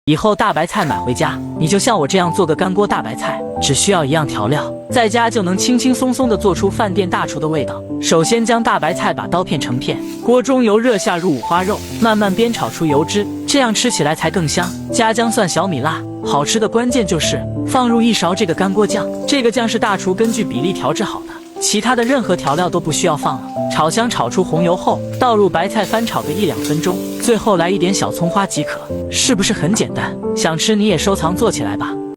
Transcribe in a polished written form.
以后大白菜买回家，你就像我这样做个干锅大白菜，只需要一样调料，在家就能轻轻松松地做出饭店大厨的味道。首先将大白菜把刀片成片，锅中油热下入五花肉，慢慢煸炒出油脂，这样吃起来才更香。加姜蒜小米辣，好吃的关键就是放入1勺这个干锅酱，这个酱是大厨根据比例调制好的，其他的任何调料都不需要放了。炒香炒出红油后，倒入白菜翻炒个1-2分钟，最后来一点小葱花即可。是不是很简单？想吃你也收藏做起来吧。